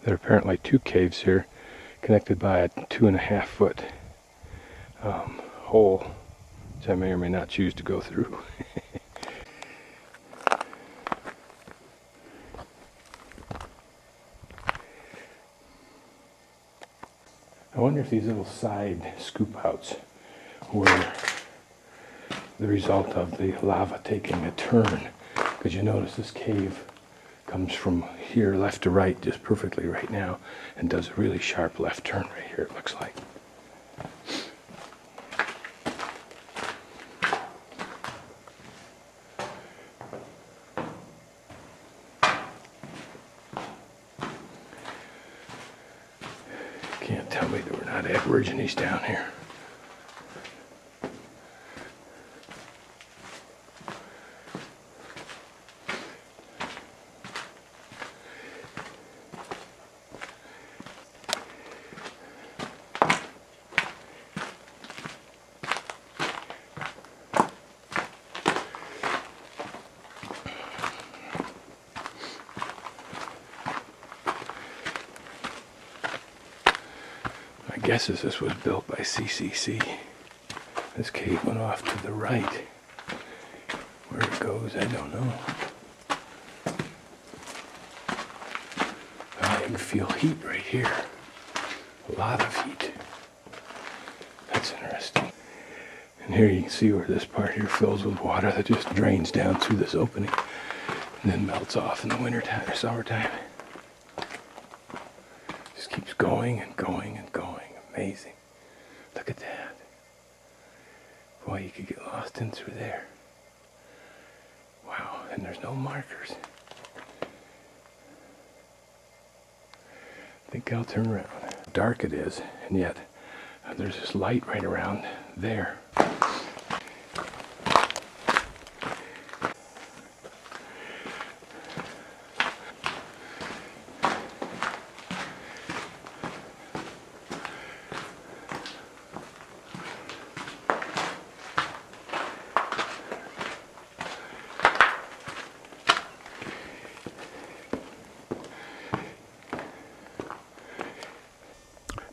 There are apparently two caves here connected by a 2.5 foot hole, which I may or may not choose to go through. I wonder if these little side scoop outs were the result of the lava taking a turn, because you notice this cave comes from here left to right just perfectly right now and does a really sharp left turn right here, it looks like. Can't tell me that we're not Aborigines down here. My guess is this was built by CCC. This cave went off to the right. Where it goes, I don't know. I can feel heat right here. A lot of heat. That's interesting. And here you can see where this part here fills with water that just drains down through this opening and then melts off in the wintertime or summertime. Just keeps going and going and going. Amazing. Look at that. Boy, you could get lost in through there. Wow, and there's no markers. I think I'll turn around. Dark it is, and yet there's this light right around there.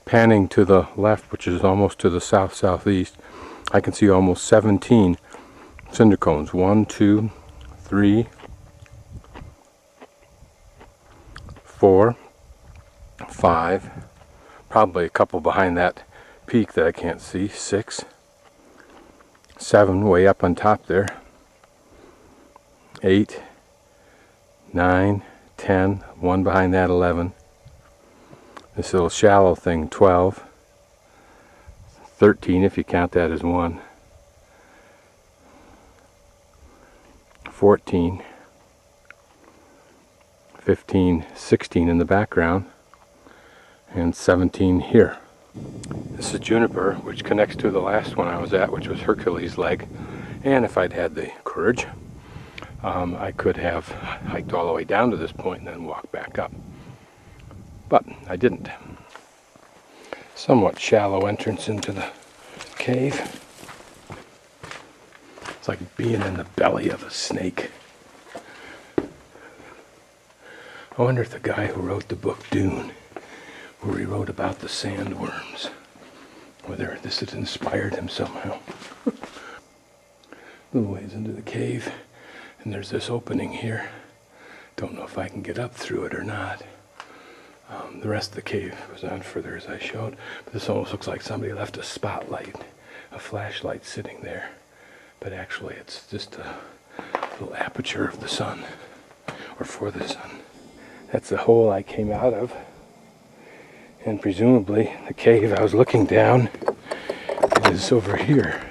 Panning to the left, which is almost to the south-southeast, I can see almost 17 cinder cones. 1, 2, 3, 4, 5, probably a couple behind that peak that I can't see. 6, 7 way up on top there. 8, 9, 10, one behind that, 11. This little shallow thing, 12, 13 if you count that as one, 14, 15, 16 in the background, and 17 here. This is Juniper, which connects to the last one I was at, which was Hercules Leg. And if I'd had the courage, I could have hiked all the way down to this point and then walked back up. But I didn't. Somewhat shallow entrance into the cave. It's like being in the belly of a snake. I wonder if the guy who wrote the book Dune, where he wrote about the sandworms, whether this had inspired him somehow. A little ways into the cave, and there's this opening here. Don't know if I can get up through it or not. The rest of the cave was on further as I showed, but this almost looks like somebody left a spotlight, a flashlight sitting there, but actually it's just a little aperture of the sun, or for the sun. That's the hole I came out of, and presumably the cave I was looking down is over here,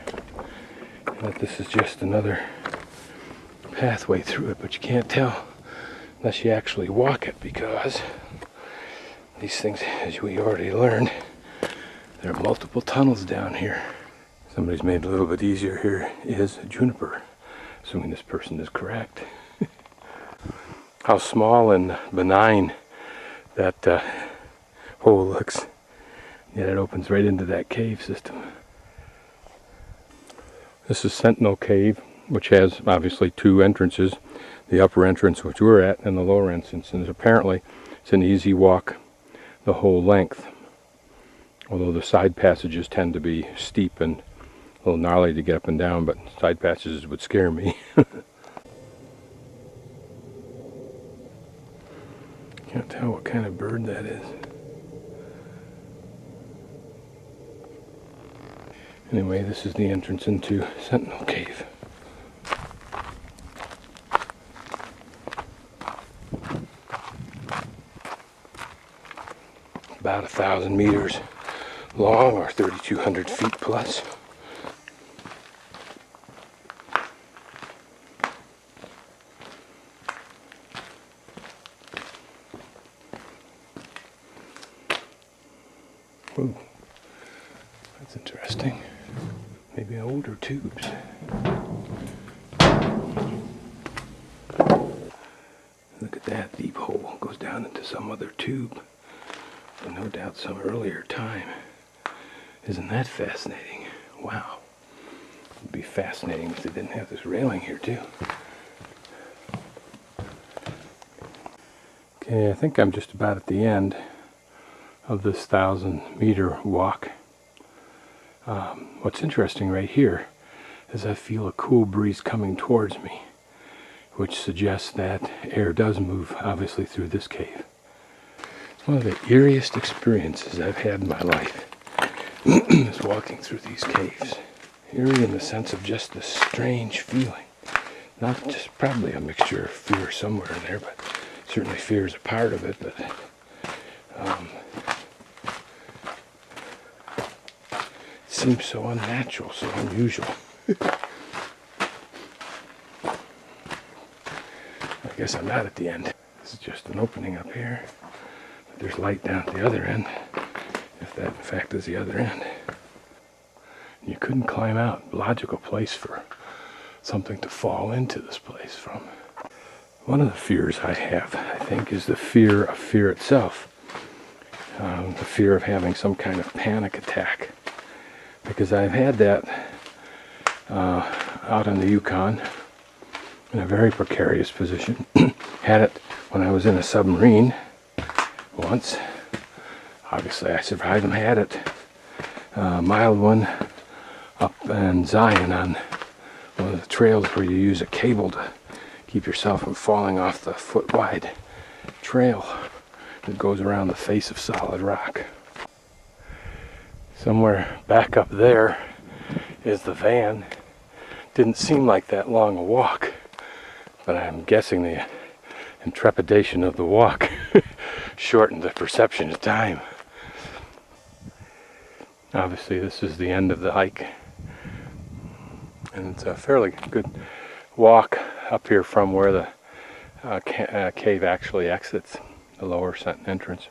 and that this is just another pathway through it, but you can't tell unless you actually walk it, because these things, as we already learned, there are multiple tunnels down here. Somebody's made it a little bit easier. Here is Juniper, assuming this person is correct. How small and benign that hole looks. Yet it opens right into that cave system. This is Sentinel Cave, which has obviously two entrances. The upper entrance, which we're at, and the lower entrance. And apparently it's an easy walk the whole length. Although the side passages tend to be steep and a little gnarly to get up and down, but side passages would scare me. Can't tell what kind of bird that is. Anyway, this is the entrance into Sentinel Cave. About 1,000 meters long, or 3,200 feet plus. Ooh, that's interesting. Maybe older tubes. Look at that deep hole. It goes down into some other tube. And no doubt some earlier time. Isn't that fascinating? Wow. It'd be fascinating if they didn't have this railing here too. Okay, I think I'm just about at the end of this 1,000-meter walk. What's interesting right here is I feel a cool breeze coming towards me, which suggests that air does move, obviously, through this cave. It's one of the eeriest experiences I've had in my life, is walking through these caves. Eerie in the sense of just this strange feeling. Not just probably a mixture of fear somewhere in there, but certainly fear is a part of it, but seems so unnatural, so unusual. I guess I'm not at the end. This is just an opening up here. But there's light down at the other end, if that in fact is the other end. You couldn't climb out. Logical place for something to fall into this place from. One of the fears I have, I think, is the fear of fear itself. The fear of having some kind of panic attack. Because I've had that out in the Yukon in a very precarious position. Had it when I was in a submarine once. Obviously I survived and had it. Mild one up in Zion on one of the trails where you use a cable to keep yourself from falling off the foot-wide trail that goes around the face of solid rock. Somewhere back up there is the van. Didn't seem like that long a walk, but I'm guessing the intrepidation of the walk shortened the perception of time. Obviously this is the end of the hike, and it's a fairly good walk up here from where the cave actually exits, the lower entrance.